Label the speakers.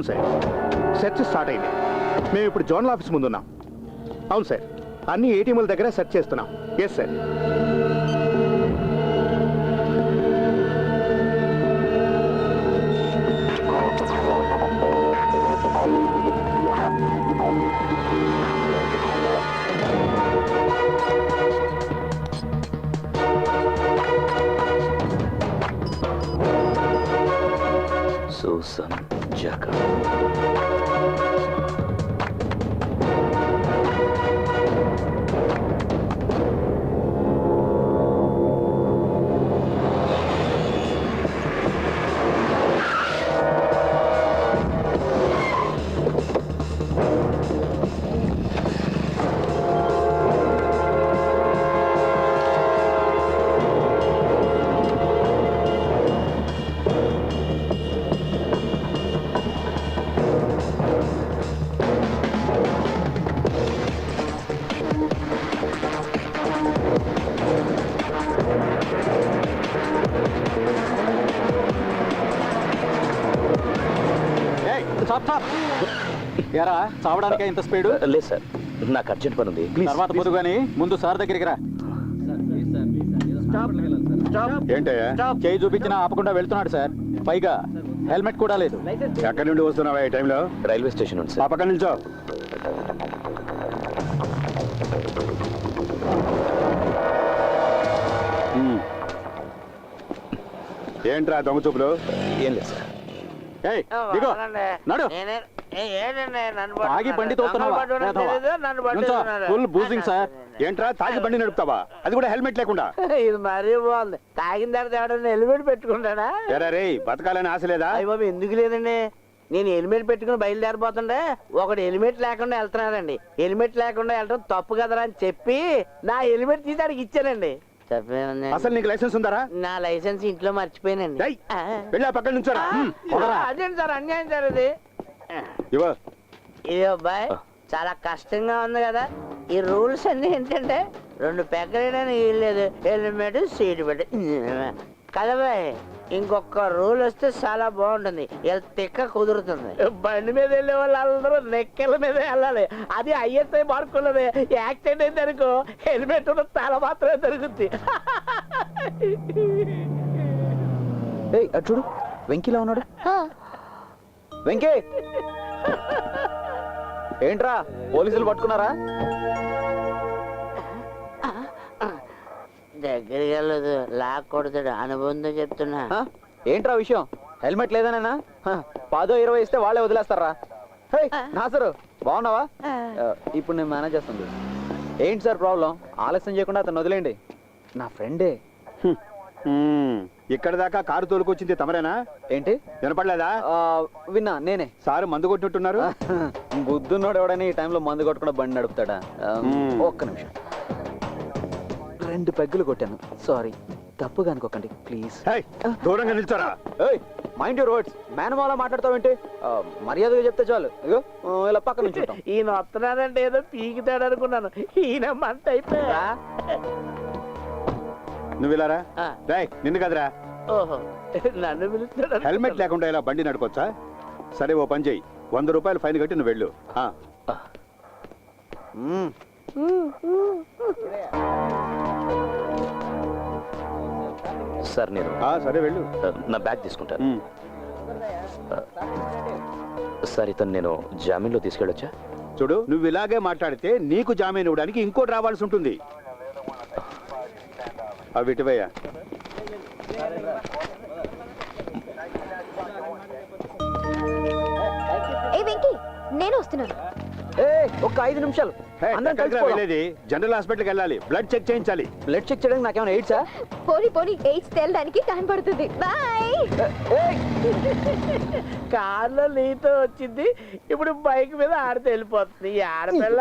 Speaker 1: అవును sir, search start అయింది. మేము ఇప్పుడు జోనల్ ఆఫీస్ ముందున్నాం. అవును సార్, అన్ని ఏటీఎంల దగ్గర సెర్చ్ చేస్తున్నాం. Yes sir.
Speaker 2: Susan Jacob.
Speaker 3: ఎరా చావడానికే ఇంత స్పీడ్?
Speaker 2: లేదు సార్, నాకు అర్జెంట్ పని ఉంది.
Speaker 3: తర్వాత పొద్దు కానీ ముందు సార్ దగ్గరికి రా.
Speaker 1: ఏంటయ్యా?
Speaker 3: చేయి చూపించినా ఆపకుండా వెళ్తున్నాడు సార్. పైగా హెల్మెట్ కూడా లేదు.
Speaker 1: ఎక్కడి నుండి వస్తున్నావా ఈ టైంలో?
Speaker 2: రైల్వే స్టేషన్ ఉంది
Speaker 1: ఆ
Speaker 2: సార్.
Speaker 1: పక్కన నిల్చో. ఏంట్రా దొంగ చూపులు?
Speaker 2: ఏం లేదు సార్.
Speaker 1: ఏయ్, దిగో. నడు.
Speaker 3: తాగి బండి తోలుతున్నావా? Full boozing sir.
Speaker 1: ఏంట్రా తాగి బండి నడుపుతావా? అది కూడా హెల్మెట్ లేకుండా?
Speaker 4: ఇది మరీ బాగుంది. తాగిన తర్వాత ఎవడన్నా హెల్మెట్ పెట్టుకుంటాడా?
Speaker 1: ఎరా రే, బతకాలని ఆశ లేదా?
Speaker 4: అయ్య బాబు, ఎందుకు లేదండి. నేను హెల్మెట్ పెట్టుకుని బయలుదేరిపోతుండే ఒకటి హెల్మెట్ లేకుండా వెళ్తున్నాడండి. హెల్మెట్ లేకుండా వెళ్ళడం తప్పు కదరా అని చెప్పి నా హెల్మెట్ తీసి అడిగి ఇచ్చానండి.
Speaker 1: అసలు నీకు లైసెన్స్ ఉందారా?
Speaker 4: నా లైసెన్స్ ఇంట్లో మర్చిపోయానండి.
Speaker 1: వెళ్ళి ఆ పక్కన నుంచోరా.
Speaker 4: అదేంటి సార్ అన్యాయం సార్ ఇది.
Speaker 1: ఇవ్వ.
Speaker 4: ఇది అబ్బాయి చాలా కష్టంగా ఉంది కదా. ఈ రూల్స్ అన్ని ఏంటంటే 2 పెగ్గలేదని లేదు, హెల్మెట్ సీట్ పెట్టి కదా బాయ్. ఇంకొక రూల్ వస్తే చాలా బాగుంటుంది. తిక్క కుదురుతుంది. బండి మీద వెళ్ళే వాళ్ళు అందరూ నెక్కల మీద వెళ్ళాలి. అది ఐఎస్ఐ మార్కున్నది. యాక్సిడెంట్ అయితే అనుకో హెల్మెట్ ఉన్న తల మాత్రమే దొరుకుతుంది.
Speaker 3: చూడు, వెంకీలా ఉన్నాడు. వెంకీ, ఏంట్రా పోలీసులు పట్టుకున్నారా?
Speaker 4: దగ్గరికి వెళ్ళదు, లాక్ కొడతాడు. అనుబంధం చెప్తున్నా.
Speaker 3: ఏంట్రా విషయం? హెల్మెట్ లేదనేనా? 10-20 ఇస్తే వాళ్ళే వదిలేస్తారా? నాసరు, బాగున్నావా? ఇప్పుడు నేను మేనేజ్ చేస్తుంది. ఏంటి సార్ ప్రాబ్లం? ఆలస్యం చేయకుండా అతను వదిలేండి. నా ఫ్రెండే.
Speaker 1: ఇక్కడ దాకా కారు తోలుకొచ్చింది తమరేనా?
Speaker 3: ఏంటి
Speaker 1: వినపడలేదా?
Speaker 3: విన్నా, నేనే.
Speaker 1: సారు మందు కొట్టినట్టున్నారు.
Speaker 3: బుద్ధున్నోడు ఎవడని ఈ టైంలో మందు కొట్టకుండా బండి నడుపుతాడా? ఒక్క నిమిషం. 2 పెగ్గులు కొట్టాను. సారీ, తప్పుగా అనుకోకండి ప్లీజ్.
Speaker 1: దూరంగా నిల్చోరా.
Speaker 3: Mind your words. మేనమాల మాట్లాడతావేంటి? మర్యాదగా చెప్తే చాలు. ఇగో ఇలా పక్క నుంచి
Speaker 4: ఈయన వస్తున్నాడంటే ఏదో పీకితాడు అనుకున్నాను. ఈయన మంట అయిపోయా.
Speaker 1: నువ్వు ఇలారా. నిన్ను కదరా.
Speaker 4: ఓహో, నన్ను పిలుస్తాడు.
Speaker 1: హెల్మెట్ లేకుండా ఇలా బండి నడుకోవచ్చా? సరే, ఓ పని చెయ్యి. 100 రూపాయలు ఫైన్ కట్టి నువ్వు వెళ్ళు.
Speaker 2: సార్ నేను
Speaker 1: సరే వెళ్ళు.
Speaker 2: నా బ్యాగ్ తీసుకుంటాను. సార్, ఇతను నేను జామీన్లో తీసుకెళ్ళొచ్చా?
Speaker 1: చూడు, నువ్వు ఇలాగే మాట్లాడితే నీకు జామీన్ ఇవ్వడానికి ఇంకోటి రావాల్సి ఉంటుంది. అవి ఇటువయ్యా.
Speaker 5: నేను వస్తున్నాను.
Speaker 3: ఒక్క 5 నిమిషాలు.
Speaker 1: జనరల్ హాస్పిటల్కి వెళ్ళాలి. బ్లడ్ చెక్ చేయించాలి.
Speaker 3: బ్లడ్ చెక్ చేయడానికి నాకేమైనా ఎయిడ్సా?
Speaker 5: పోనీ ఎయిడ్స్ తేలడానికి టైం పడుతుంది. బాయ్.
Speaker 4: కార్లో నీతో వచ్చింది, ఇప్పుడు బైక్ మీద ఆడితే వెళ్ళిపోతుంది. ఆడపిల్ల